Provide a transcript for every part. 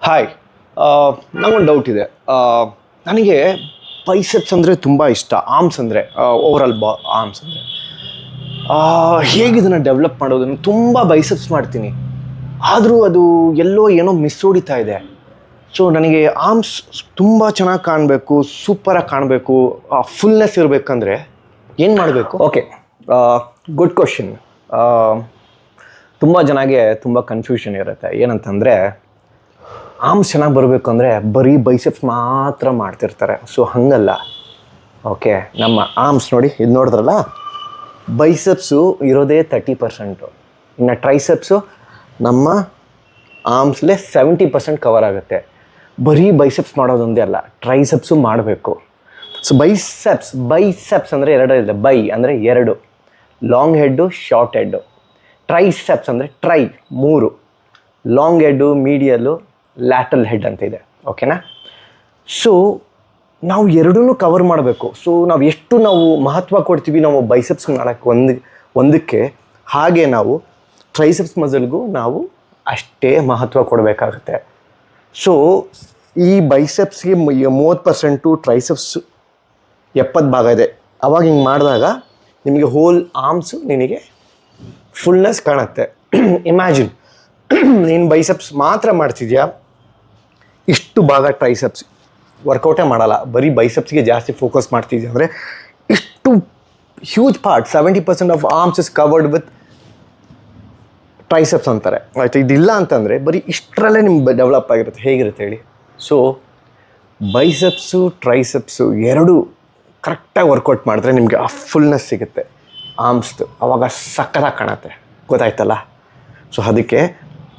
Hi, ನನಗೊಂದು doubt ಇದೆ. ನನಗೆ ಬೈಸೆಪ್ಸ್ ಅಂದರೆ ತುಂಬ ಇಷ್ಟ. ಆರ್ಮ್ಸ್ ಅಂದರೆ ಓವರಾಲ್ ಆರ್ಮ್ಸ್ ಅಂದರೆ ಹೇಗೆ ಇದನ್ನು ಡೆವಲಪ್ ಮಾಡೋದನ್ನು ತುಂಬ ಬೈಸೆಪ್ಸ್ ಮಾಡ್ತೀನಿ, ಆದರೂ ಅದು ಎಲ್ಲೋ ಏನೋ ಮಿಸ್ ಹೊಡಿತಾ ಇದೆ. ಸೊ ನನಗೆ ಆರ್ಮ್ಸ್ ತುಂಬ ಚೆನ್ನಾಗಿ ಕಾಣಬೇಕು, ಸೂಪರಾಗಿ ಕಾಣಬೇಕು, ಫುಲ್ನೆಸ್ ಇರಬೇಕಂದ್ರೆ ಏನು ಮಾಡಬೇಕು? Okay, good question. ತುಂಬ ಜನಗೆ ತುಂಬ ಕನ್ಫ್ಯೂಷನ್ ಇರುತ್ತೆ. ಏನಂತಂದರೆ ಆರ್ಮ್ಸ್ ಚೆನ್ನಾಗಿ ಬರಬೇಕು ಅಂದರೆ ಬರೀ ಬೈಸೆಪ್ಸ್ ಮಾತ್ರ ಮಾಡ್ತಿರ್ತಾರೆ. ಸೊ ಹಾಗಲ್ಲ. ಓಕೆ, ನಮ್ಮ ಆರ್ಮ್ಸ್ ನೋಡಿ, ಇದು ನೋಡಿದ್ರಲ್ಲ, ಬೈಸೆಪ್ಸು ಇರೋದೇ 30%. ಇನ್ನು ಟ್ರೈಸೆಪ್ಸು ನಮ್ಮ ಆರ್ಮ್ಸ್ಲೇ 70% ಕವರ್ ಆಗುತ್ತೆ. ಬರೀ ಬೈಸೆಪ್ಸ್ ಮಾಡೋದೊಂದೇ ಅಲ್ಲ, ಟ್ರೈಸೆಪ್ಸು ಮಾಡಬೇಕು. ಸೊ ಬೈಸೆಪ್ಸ್ ಅಂದರೆ ಎರಡರಿದೆ. ಬೈ ಅಂದರೆ 2, long head, short head. Triceps ಅಂದರೆ 3, ಲಾಂಗ್ ಹೆಡ್ಡು, ಮೀಡಿಯಲ್ಲು, ಲ್ಯಾಟ್ರಲ್ ಹೆಡ್ ಅಂತ ಇದೆ. ಓಕೆನಾ? ಸೊ ನಾವು ಎರಡೂ ಕವರ್ ಮಾಡಬೇಕು. ಸೊ ನಾವು ಎಷ್ಟು ಮಹತ್ವ ಕೊಡ್ತೀವಿ ನಾವು ಬೈಸೆಪ್ಸ್ ಮಾಡೋಕ್ಕೆ ಒಂದಕ್ಕೆ, ಹಾಗೆ ನಾವು ಟ್ರೈಸೆಪ್ಸ್ ಮಸಲ್ಗೂ ನಾವು ಅಷ್ಟೇ ಮಹತ್ವ ಕೊಡಬೇಕಾಗುತ್ತೆ. ಸೊ ಈ ಬೈಸೆಪ್ಸ್ಗೆ 30%, ಟ್ರೈಸೆಪ್ಸ್ 70 ಭಾಗ ಇದೆ. ಅವಾಗ ಹಿಂಗೆ ಮಾಡಿದಾಗ ನಿಮಗೆ ಹೋಲ್ ಆರ್ಮ್ಸು ನಿನಗೆ ಫುಲ್ನೆಸ್ ಕಾಣುತ್ತೆ. ಇಮ್ಯಾಜಿನ್, ನೀನು ಬೈಸೆಪ್ಸ್ ಮಾತ್ರ ಮಾಡ್ತಿದ್ಯಾ, ಇಷ್ಟು ಭಾಗ ಟ್ರೈಸೆಪ್ಸ್ ವರ್ಕೌಟೇ ಮಾಡಲ್ಲ, ಬರೀ ಬೈಸೆಪ್ಸ್ಗೆ ಜಾಸ್ತಿ ಫೋಕಸ್ ಮಾಡ್ತಿದ್ಯಾ ಅಂದರೆ ಇಷ್ಟು huge part 70% of arms is covered with triceps ಅಂತಾರೆ. ಆಯಿತು, ಇದಿಲ್ಲ ಅಂತಂದರೆ ಬರೀ ಇಷ್ಟರಲ್ಲೇ ನಿಮ್ಗೆ ಡೆವಲಪ್ ಆಗಿರುತ್ತೆ. ಹೇಗಿರುತ್ತೆ ಹೇಳಿ? ಸೊ ಬೈಸೆಪ್ಸು ಟ್ರೈಸೆಪ್ಸು ಎರಡೂ ಕರೆಕ್ಟಾಗಿ ವರ್ಕೌಟ್ ಮಾಡಿದ್ರೆ ನಿಮಗೆ ಆ ಫುಲ್ನೆಸ್ ಸಿಗುತ್ತೆ ಆರ್ಮ್ಸ್ದು. ಆವಾಗ ಸಕ್ಕತ್ತಾಗಿ ಕಾಣುತ್ತೆ. ಗೊತ್ತಾಯ್ತಲ್ಲ? ಸೊ ಅದಕ್ಕೆ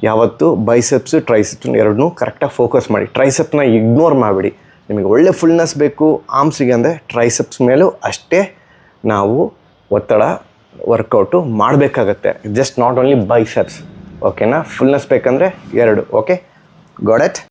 ಯಾವತ್ತು ಬೈಸೆಪ್ಸು ಟ್ರೈಸೆಪ್ಸು ಎರಡನ್ನೂ ಕರೆಕ್ಟಾಗಿ ಫೋಕಸ್ ಮಾಡಿ. ಟ್ರೈಸೆಪ್ಸ್ನ ಇಗ್ನೋರ್ ಮಾಡಿಬಿಡಿ. ನಿಮಗೆ ಒಳ್ಳೆ ಫುಲ್ನೆಸ್ ಬೇಕು ಆರ್ಮ್ಸಿಗೆ ಅಂದರೆ ಟ್ರೈಸೆಪ್ಸ್ ಮೇಲೂ ಅಷ್ಟೇ ನಾವು ಒತ್ತಡ ವರ್ಕೌಟು ಮಾಡಬೇಕಾಗತ್ತೆ. Just not only biceps. ಓಕೆನಾ? ಫುಲ್ನೆಸ್ ಬೇಕಂದರೆ 2. Okay, got it?